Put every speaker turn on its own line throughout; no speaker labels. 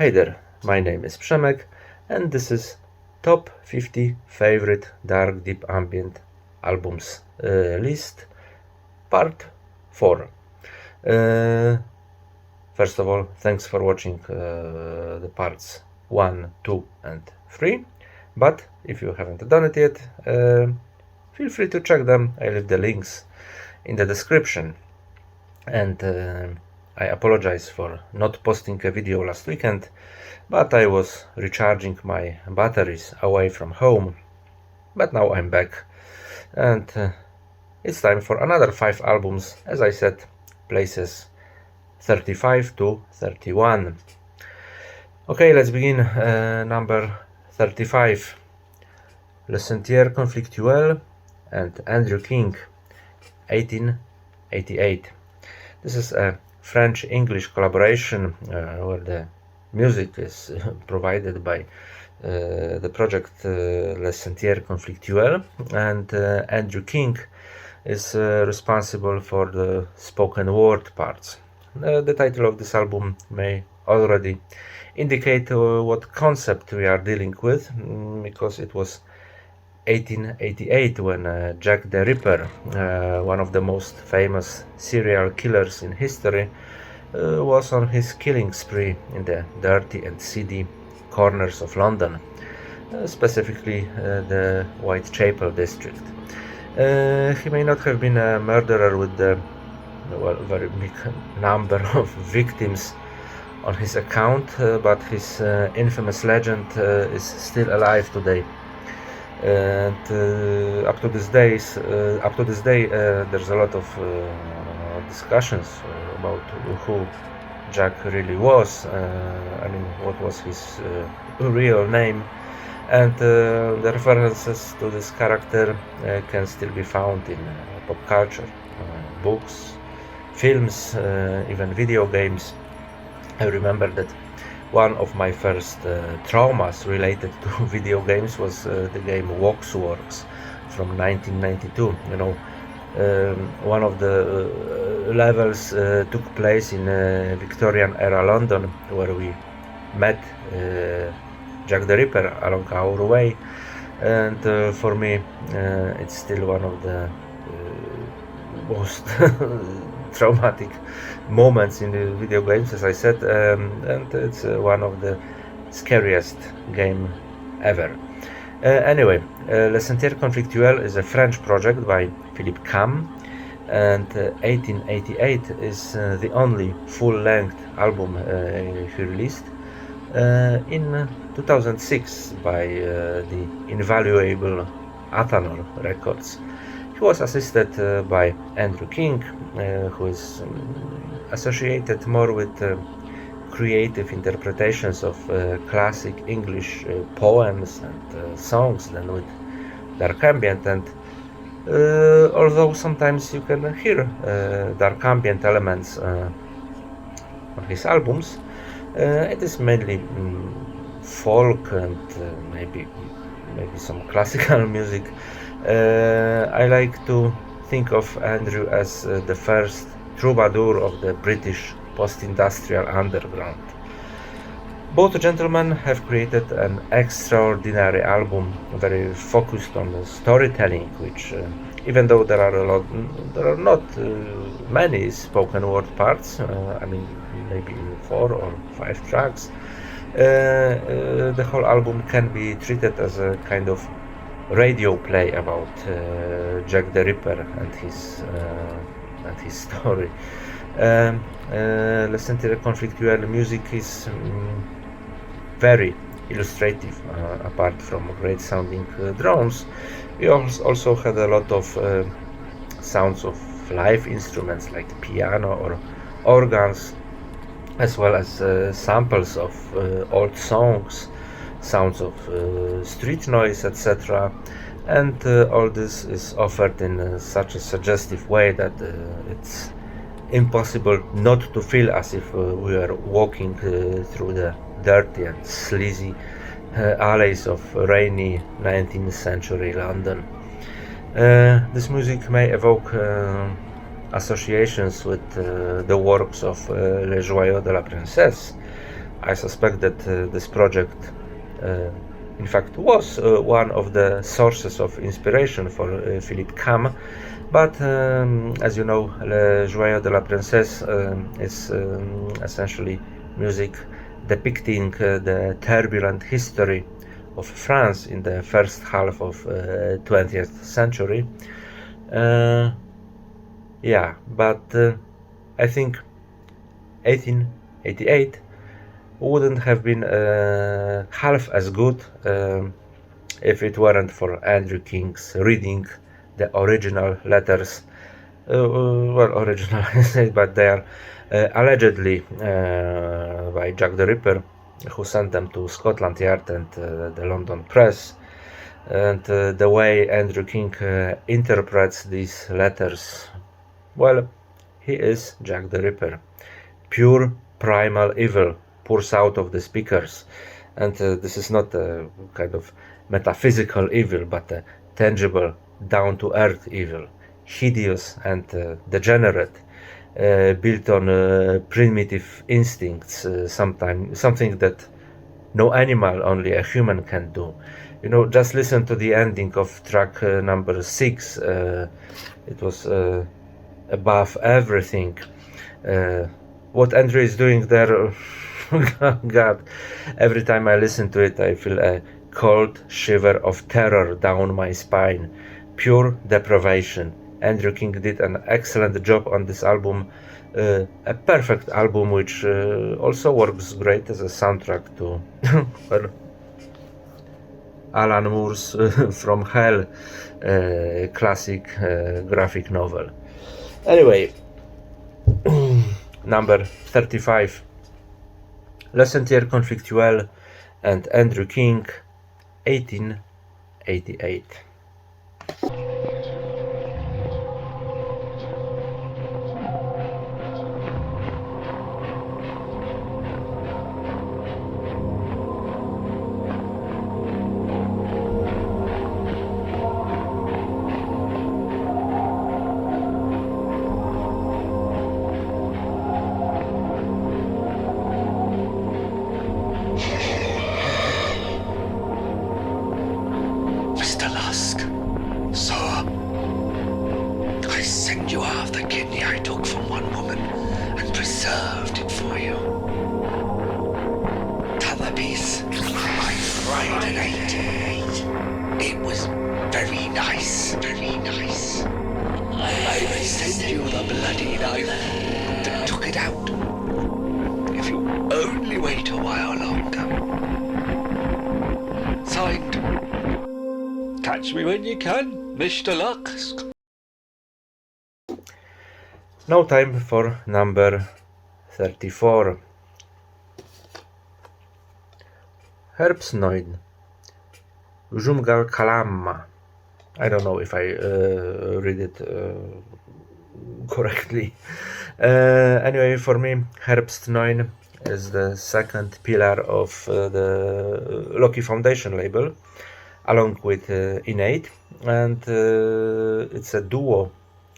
Hey there, my name is Przemek and this is Top 50 Favorite Dark Deep Ambient Albums list, part 4. First of all, thanks for watching the parts 1, 2 and 3, but if you haven't done it yet, feel free to check them. I leave the links in the description. And I apologize for not posting a video last weekend, but I was recharging my batteries away from home. But now I'm back, and it's time for another 5 albums, as I said, places 35 to 31. Okay, let's begin. Number 35, Le Sentier Conflictuel and Andrew King, 1888. This is a French-English collaboration where the music is provided by the project Le Sentier Conflictuel, and Andrew King is responsible for the spoken word parts. The title of this album may already indicate what concept we are dealing with, because it was 1888 when Jack the Ripper, one of the most famous serial killers in history, was on his killing spree in the dirty and seedy corners of London, specifically the Whitechapel district. He may not have been a murderer with the very big number of victims on his account, but his infamous legend is still alive today. And up to this day, there's a lot of discussions about who Jack really was. I mean, what was his real name, and the references to this character can still be found in pop culture, books, films, even video games. I remember that one of my first traumas related to video games was the game Waxworks from 1992. You know, one of the levels took place in Victorian era London, where we met Jack the Ripper along our way, and for me it's still one of the most traumatic moments in the video games, as I said, and it's one of the scariest game ever. Anyway, Le Sentier Conflictuel is a French project by Philippe Cam, and 1888 is the only full-length album he released in 2006 by the invaluable Athanor Records. He was assisted by Andrew King, who is associated more with creative interpretations of classic English poems and songs than with dark ambient. And although sometimes you can hear dark ambient elements on his albums, it is mainly folk and maybe some classical music. I like to think of Andrew as the first troubadour of the British post-industrial underground. Both gentlemen have created an extraordinary album, very focused on the storytelling, which, even though there are not many spoken word parts, I mean maybe 4 or 5 tracks, the whole album can be treated as a kind of radio play about Jack the Ripper and his story. Le Sentier Conflictuel music is very illustrative. Apart from great sounding drones, we also had a lot of sounds of live instruments like piano or organs, as well as samples of old songs, sounds of street noise, etc. And all this is offered in such a suggestive way that it's impossible not to feel as if we are walking through the dirty and sleazy alleys of rainy 19th century London. This music may evoke associations with the works of Le Joyau de la Princesse, I suspect that this project in fact was one of the sources of inspiration for Philippe Cam, but as you know, Le Joyeux de la Princesse is essentially music depicting the turbulent history of France in the first half of 20th century. Yeah, but I think 1888 wouldn't have been half as good if it weren't for Andrew King's reading the original letters. Well, original, but they are allegedly by Jack the Ripper, who sent them to Scotland Yard and the London press. And the way Andrew King interprets these letters, well, he is Jack the Ripper. Pure primal evil pours out of the speakers, and this is not a kind of metaphysical evil, but a tangible, down-to-earth evil, hideous and degenerate, built on primitive instincts, something that no animal, only a human can do. You know, just listen to the ending of track number 6. It was above everything. What Andrew is doing there, God, every time I listen to it, I feel a cold shiver of terror down my spine. Pure deprivation. Andrew King did an excellent job on this album, a perfect album which also works great as a soundtrack to well, Alan Moore's From Hell classic graphic novel. Anyway, number 35, Le Sentier Conflictuel and Andrew King, 1888.
Catch me when you can, Mr. Lux.
Now time for number 34. Herbstnoid, Jumgal Kalamma. I don't know if I read it correctly. Anyway, for me, Herbstnoid is the second pillar of the Loki Foundation label, along with Innate, and it's a duo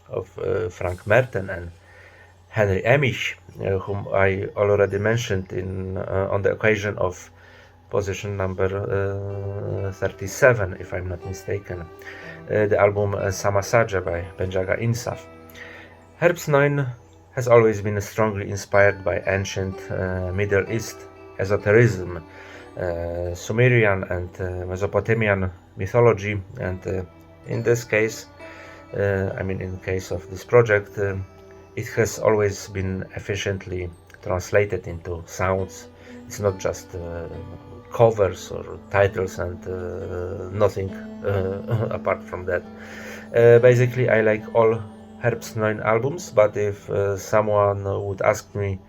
of Frank Merten and Henry Emisch, whom I already mentioned on the occasion of position number 37, if I'm not mistaken, the album Samasaja by Benjaga Insaf. Herbstnoid has always been strongly inspired by ancient Middle East esotericism, Sumerian and Mesopotamian mythology, and in this case, in case of this project, it has always been efficiently translated into sounds. It's not just covers or titles and nothing apart from that. Basically, I like all Herbstnoid albums, but if someone would ask me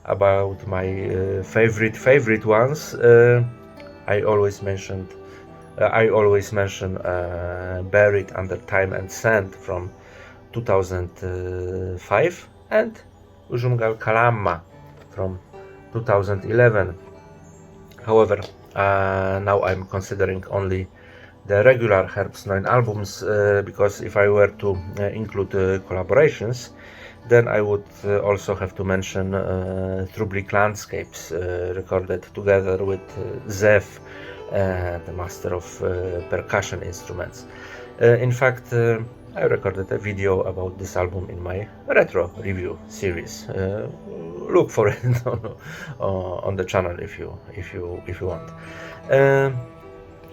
about my favorite ones, I always mention Buried Under Time and Sand from 2005 and Ujumgal Kalamma from 2011. However, now I'm considering only the regular Herbstnoid albums, because if I were to include collaborations, Then I would also have to mention Through Bleak Landscapes, recorded together with Zev, the master of percussion instruments. In fact, I recorded a video about this album in my retro review series. Look for it on the channel if you want.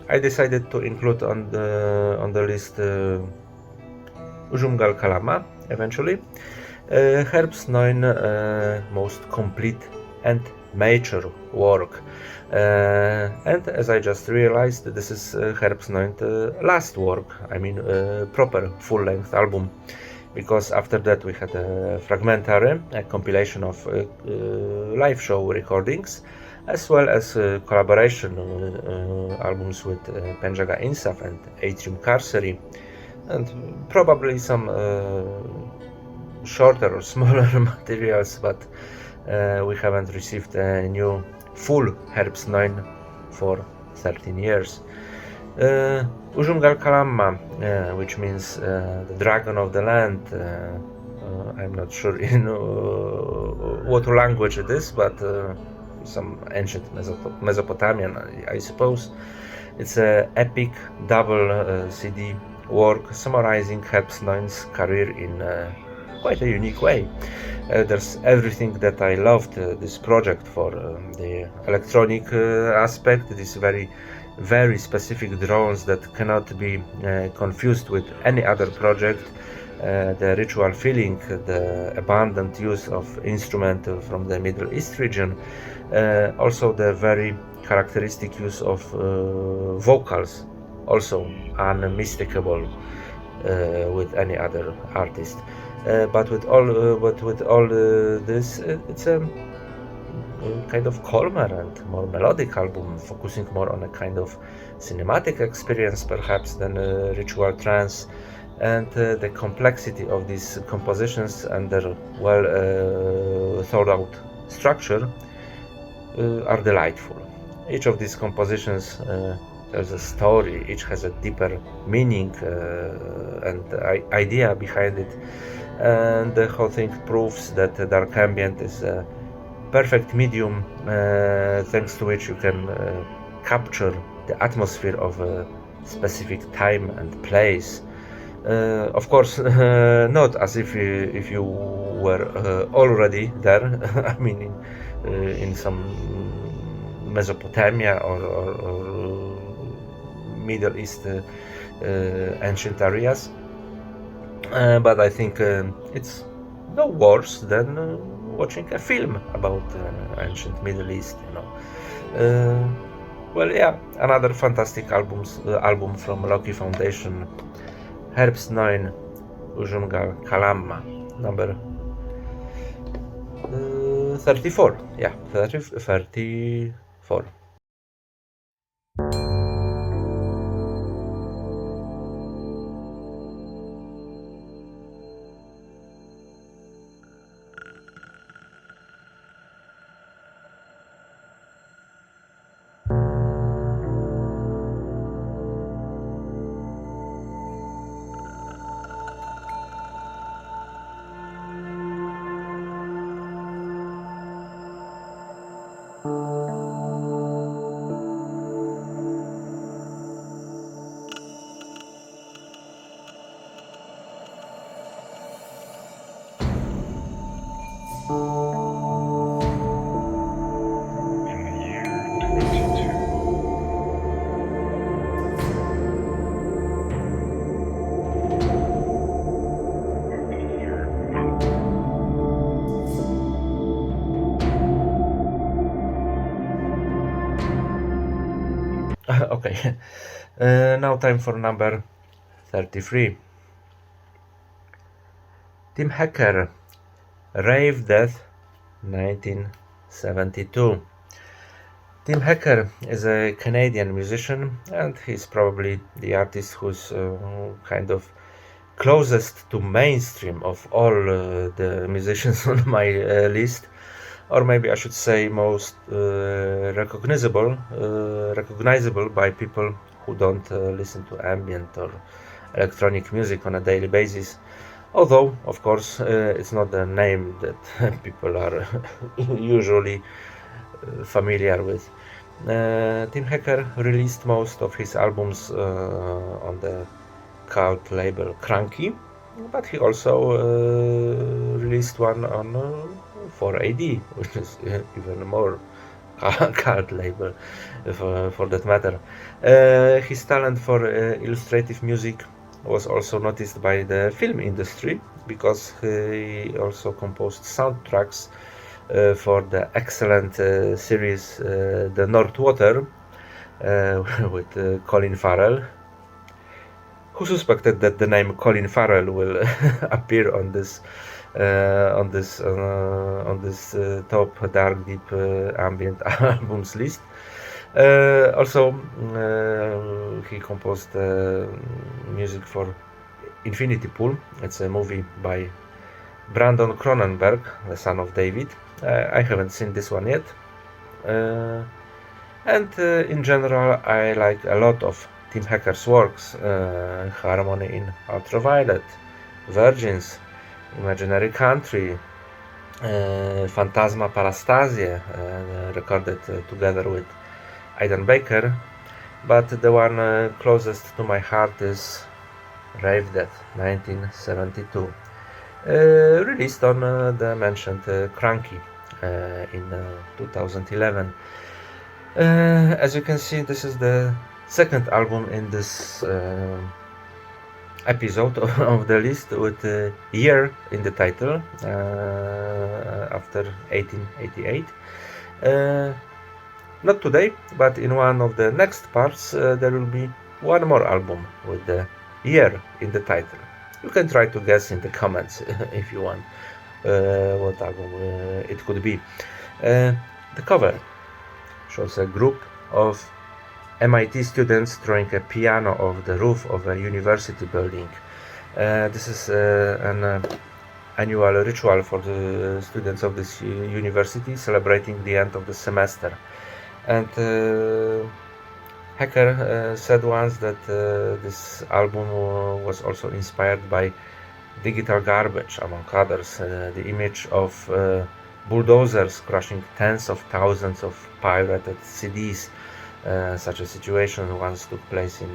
I decided to include on the list Ujungal Kalama eventually. Herb's most complete and mature work. And as I just realized, this is Herb's last work, I mean proper full-length album, because after that we had a fragmentary, a compilation of live show recordings, as well as collaboration albums with Penjaga Insaf and Atrium Carcery, and probably some shorter or smaller materials, but we haven't received a new full Herb's 9 for 13 years. Ujungal Kalama, which means the dragon of the land. I'm not sure in what language it is, but some ancient Mesopotamian, I suppose. It's an epic double CD work summarizing Herb's 9's career in quite a unique way. There's everything that I loved this project for: the electronic aspect, these very specific drones that cannot be confused with any other project, the ritual feeling, the abundant use of instrument from the Middle East region, also the very characteristic use of vocals, also unmistakable with any other artist. But with all this, it's a kind of calmer and more melodic album, focusing more on a kind of cinematic experience perhaps than ritual trance, and the complexity of these compositions and their well thought out structure are delightful. Each of these compositions there's a story, each has a deeper meaning and idea behind it, and the whole thing proves that dark ambient is a perfect medium thanks to which you can capture the atmosphere of a specific time and place. Of course, not as if you were already there. I mean, in some Mesopotamia or Middle East ancient areas, but I think it's no worse than watching a film about ancient Middle East, well, yeah, another fantastic album from Loki Foundation, Herb's 9, Ujungal Kalama, number 34. Yeah, 34. Okay, now time for number 33. Tim Hacker, Rave Death 1972. Tim Hacker is a Canadian musician, and he's probably the artist who's kind of closest to mainstream of all the musicians on my list, or maybe I should say most recognizable by people who don't listen to ambient or electronic music on a daily basis. Although, of course, it's not the name that people are usually familiar with. Tim Hacker released most of his albums on the cult label Cranky, but he also released one on 4AD, which is even more cult label for that matter. His talent for illustrative music was also noticed by the film industry because he also composed soundtracks for the excellent series The North Water with Colin Farrell, who suspected that the name Colin Farrell will appear on this top dark deep ambient albums list. Also, he composed music for Infinity Pool. It's a movie by Brandon Cronenberg, the son of David. I haven't seen this one yet. And in general, I like a lot of Tim Hacker's works. Harmony in Ultraviolet, Virgins, Imaginary Country, Phantasma Parastasie, recorded together with Aidan Baker. But the one closest to my heart is Rave Death, 1972. Released on the mentioned Cranky in 2011. As you can see, this is the second album in this episode of the list with year in the title, after 1888. Not today, but in one of the next parts there will be one more album with the year in the title. You can try to guess in the comments if you want what album it could be. The cover shows a group of MIT students throwing a piano off the roof of a university building. This is an annual ritual for the students of this university, celebrating the end of the semester. And Hacker said once that this album was also inspired by Digital Garbage, among others. The image of bulldozers crushing tens of thousands of pirated CDs. Such a situation once took place in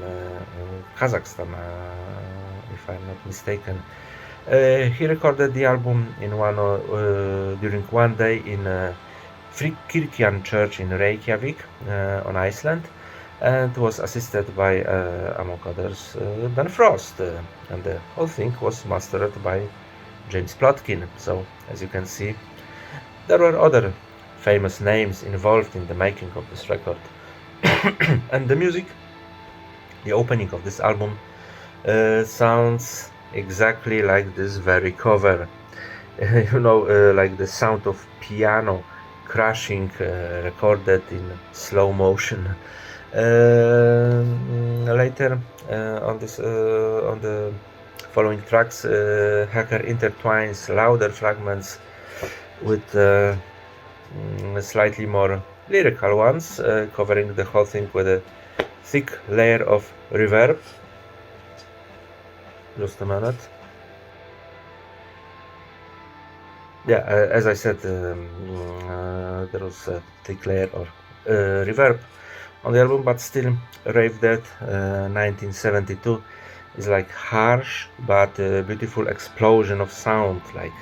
Kazakhstan, if I'm not mistaken. He recorded the album in during one day in Frikirkjan church in Reykjavik on Iceland, and was assisted by, among others, Ben Frost, and the whole thing was mastered by James Plotkin. So, as you can see, there were other famous names involved in the making of this record. And the music, the opening of this album, sounds exactly like this very cover. Like the sound of piano crashing, recorded in slow motion. Later on the following tracks, Hacker intertwines louder fragments with slightly more lyrical ones, covering the whole thing with a thick layer of reverb. Just a minute. Yeah, as I said, there was a thick layer of reverb on the album, but still, Rave Death 1972 is like harsh but beautiful explosion of sound, like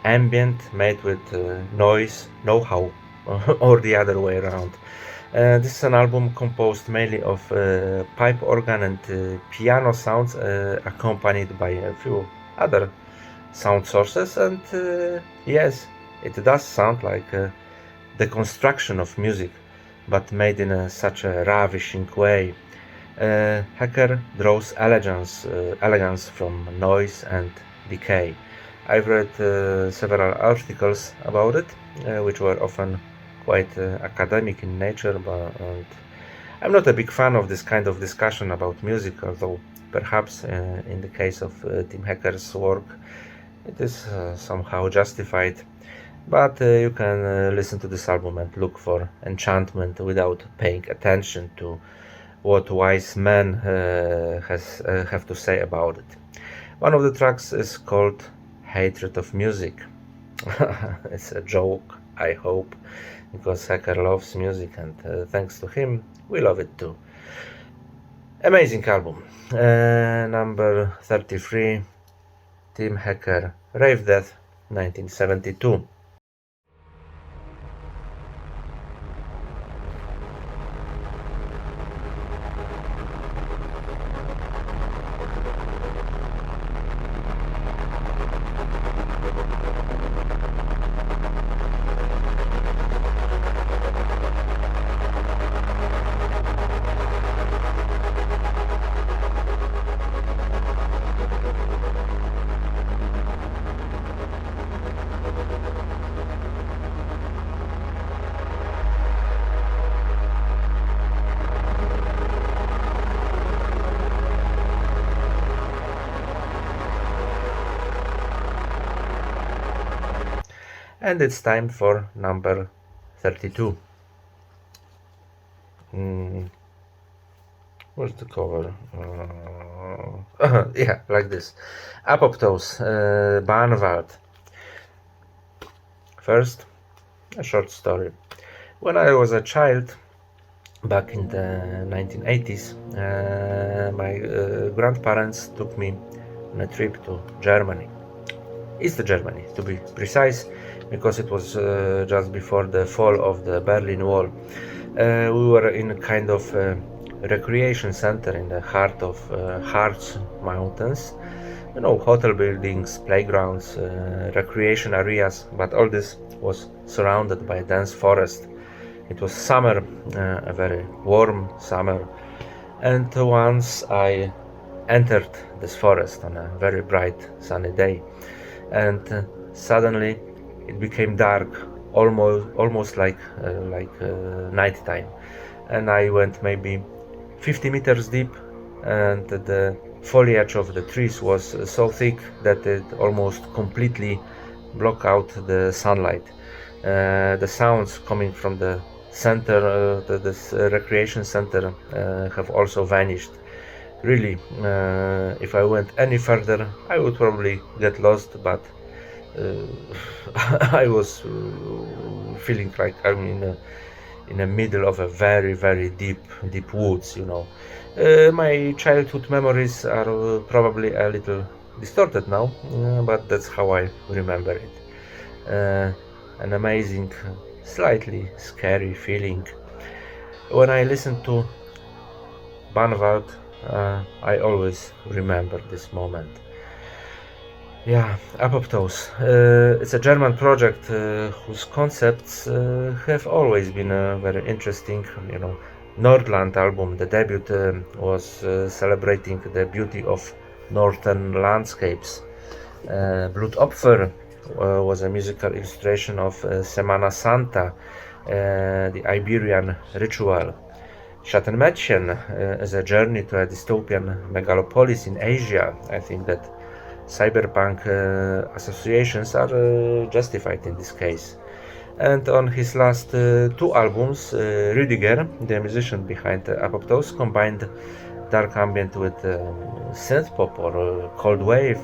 ambient made with noise, know-how, or the other way around. This is an album composed mainly of pipe organ and piano sounds, accompanied by a few other sound sources, and yes, it does sound like the construction of music, but made in such a ravishing way. Hacker draws elegance from noise and decay. I've read several articles about it, which were often quite academic in nature, and I'm not a big fan of this kind of discussion about music, although perhaps in the case of Tim Hacker's work it is somehow justified. But you can listen to this album and look for enchantment without paying attention to what wise men have to say about it. One of the tracks is called Hatred of Music. It's a joke, I hope, because Hacker loves music, and thanks to him, we love it too. Amazing album. Number 33, Team Hacker, Rave Death, 1972. And it's time for number 32. Where's the cover? Yeah, like this. Apoptose, Barnwald. First, a short story. When I was a child, back in the 1980s, my grandparents took me on a trip to Germany. East Germany, to be precise, because it was just before the fall of the Berlin Wall. We were in a kind of recreation center in the heart of Harz Mountains. You know, hotel buildings, playgrounds, recreation areas, but all this was surrounded by a dense forest. It was summer, a very warm summer, and once I entered this forest on a very bright sunny day, and suddenly it became dark, almost like night time, and I went maybe 50 meters deep, and the foliage of the trees was so thick that it almost completely blocked out the sunlight. The sounds coming from the center, this recreation center, have also vanished. Really, if I went any further, I would probably get lost, but I was feeling like I'm in the middle of a very, very deep woods, you know. My childhood memories are probably a little distorted now, but that's how I remember it. An amazing, slightly scary feeling. When I listen to Barnwald, I always remember this moment. Yeah, Apoptose. It's a German project whose concepts have always been very interesting. You know, Nordland album, the debut, was celebrating the beauty of northern landscapes. Blutopfer was a musical illustration of Semana Santa, the Iberian ritual. Schattenmädchen is a journey to a dystopian megalopolis in Asia. I think that cyberpunk associations are justified in this case. And on his last two albums, Rüdiger, the musician behind Apoptose, combined dark ambient with synth pop or cold wave.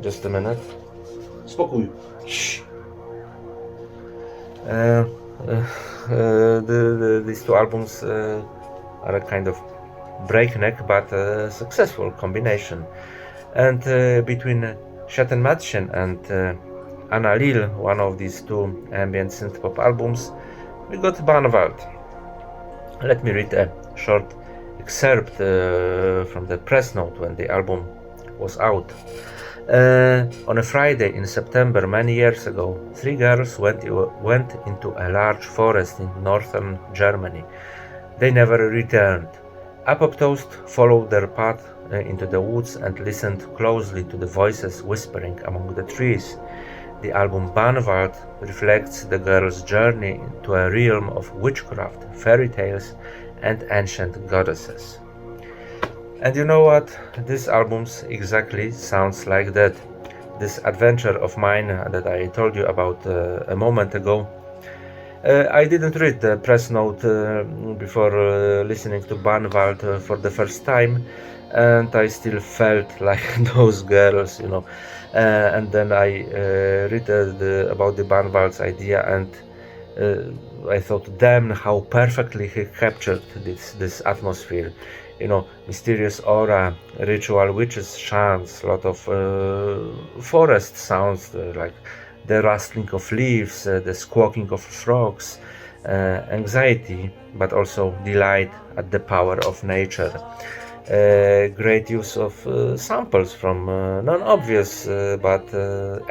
Just a minute. Spokój. Shh. These two albums are a kind of breakneck but successful combination. And between Schattenmädchen and Anna Lil, one of these two ambient synth pop albums, we got Barnwald. Let me read a short excerpt from the press note when the album was out. On a Friday in September many years ago, three girls went into a large forest in northern Germany. They never returned. Apoptose followed their path into the woods and listened closely to the voices whispering among the trees. The album Barnwald reflects the girls' journey to a realm of witchcraft, fairy tales, and ancient goddesses. And you know what? This album exactly sounds like that. This adventure of mine that I told you about a moment ago. I didn't read the press note before listening to Barnwald for the first time, and I still felt like those girls, and then I read about the Banwald's idea, and I thought, damn, how perfectly he captured this atmosphere. Mysterious aura, ritual witches chants, a lot of forest sounds, like the rustling of leaves, the squawking of frogs, anxiety, but also delight at the power of nature. Great use of samples from non-obvious but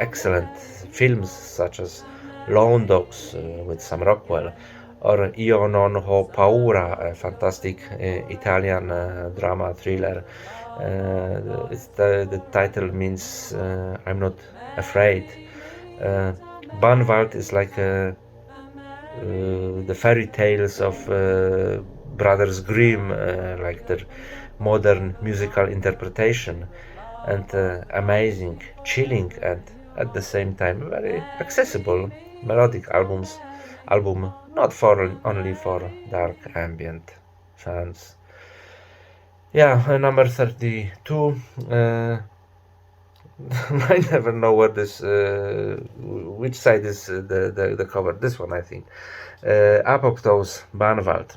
excellent films such as Lone Dogs with Sam Rockwell, or Io non ho paura, a fantastic Italian drama thriller. The title means I'm not afraid. Banwald is like the fairy tales of Brothers Grimm, like their modern musical interpretation, and amazing, chilling, and at the same time very accessible melodic album, not for only for dark ambient fans. Yeah, number 32. I never know where this, which side is the cover. This one, I think. Apoptose, Banwald.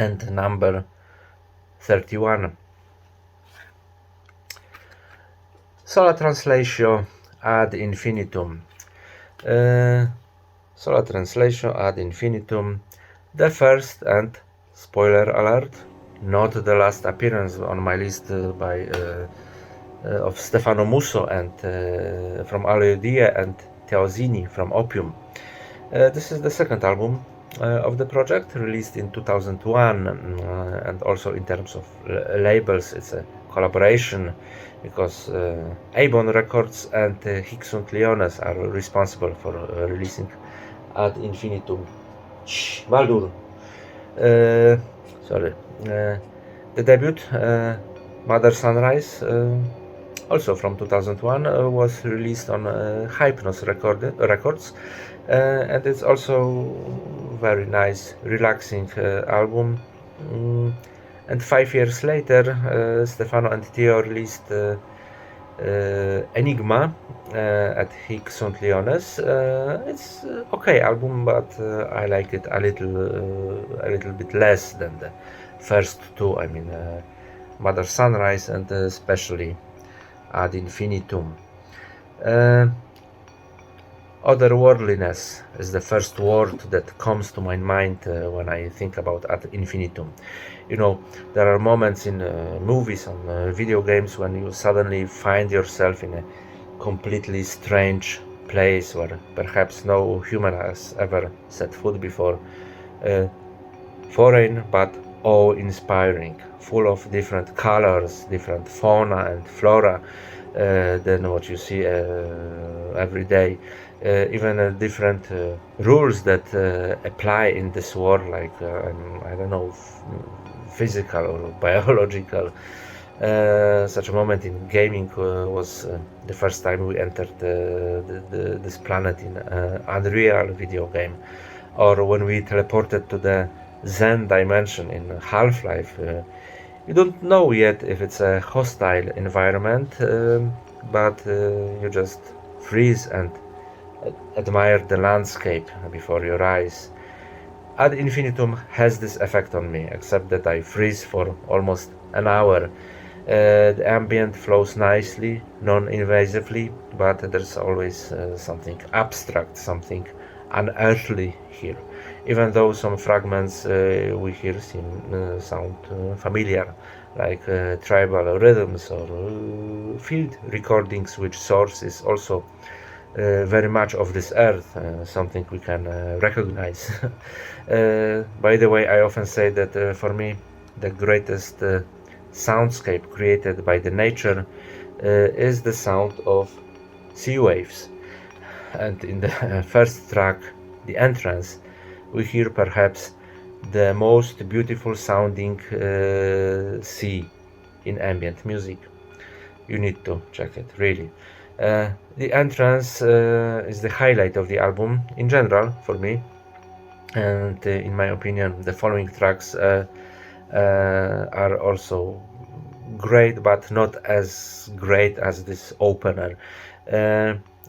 And number 31. Sola translatio ad infinitum. Sola translatio ad infinitum. The first and, spoiler alert, not the last appearance on my list of Stefano Musso and from Aleodia and Teosini from Opium. This is the second album of the project, released in 2001, and also in terms of labels it's a collaboration, because Avon Records and Hicksunt Leones are responsible for releasing Ad Infinitum. Valdur. Sorry. The debut, Mother Sunrise, also from 2001, was released on Hypnos Records, and it's also very nice, relaxing album. And 5 years later, Stefano and Theo released Enigma at Hicksunt Leones. It's okay album, but I like it a little bit less than the first two. I mean, Mother Sunrise and especially Ad Infinitum. Otherworldliness is the first word that comes to my mind when I think about Ad Infinitum. There are moments in movies and video games when you suddenly find yourself in a completely strange place where perhaps no human has ever set foot before. Foreign but awe-inspiring, full of different colors, different fauna and flora than what you see every day. Even different rules that apply in this world, like I don't know, physical or biological. Such a moment in gaming was the first time we entered this planet in Unreal video game, or when we teleported to the Zen dimension in Half-Life. You don't know yet if it's a hostile environment, but you just freeze and admire the landscape before your eyes. Ad infinitum has this effect on me, except that I freeze for almost an hour. The ambient flows nicely, non-invasively, but there's always something abstract, something unearthly here. Even though some fragments we hear sound familiar, like tribal rhythms or field recordings, which source is also very much of this earth, something we can recognize. By the way, I often say that for me, the greatest soundscape created by the nature is the sound of sea waves. And in the first track, the entrance, we hear perhaps the most beautiful sounding sea in ambient music. You need to check it, really. The entrance is the highlight of the album in general for me, and in my opinion, the following tracks are also great, but not as great as this opener.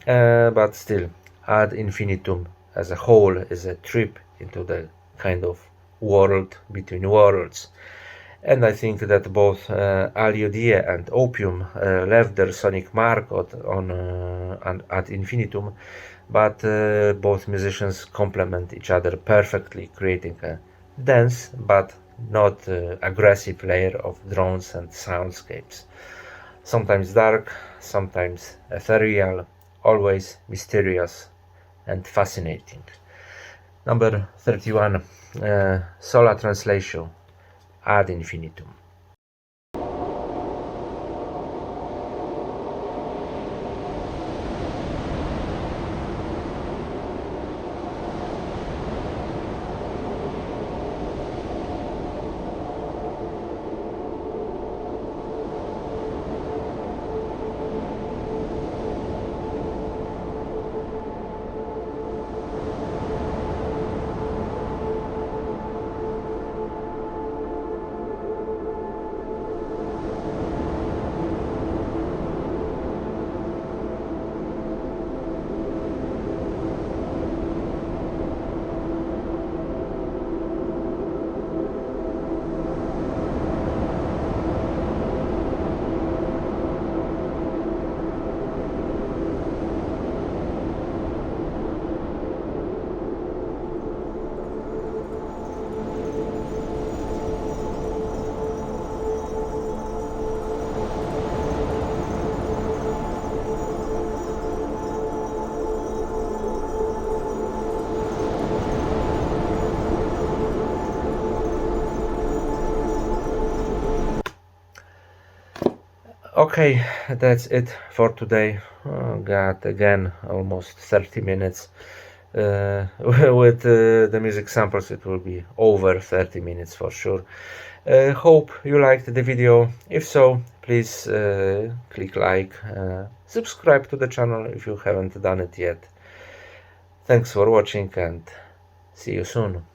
But still, Ad Infinitum as a whole is a trip into the kind of world between worlds. And I think that both Aliodie and Opium left their sonic mark on Ad Infinitum, but both musicians complement each other perfectly, creating a dense but not aggressive layer of drones and soundscapes. Sometimes dark, sometimes ethereal, always mysterious and fascinating. Number 31, Sola Translatio, Ad Infinitum. Okay, that's it for today. Got again almost 30 minutes. With the music samples, it will be over 30 minutes for sure. Hope you liked the video. If so, please click like, subscribe to the channel if you haven't done it yet. Thanks for watching and see you soon.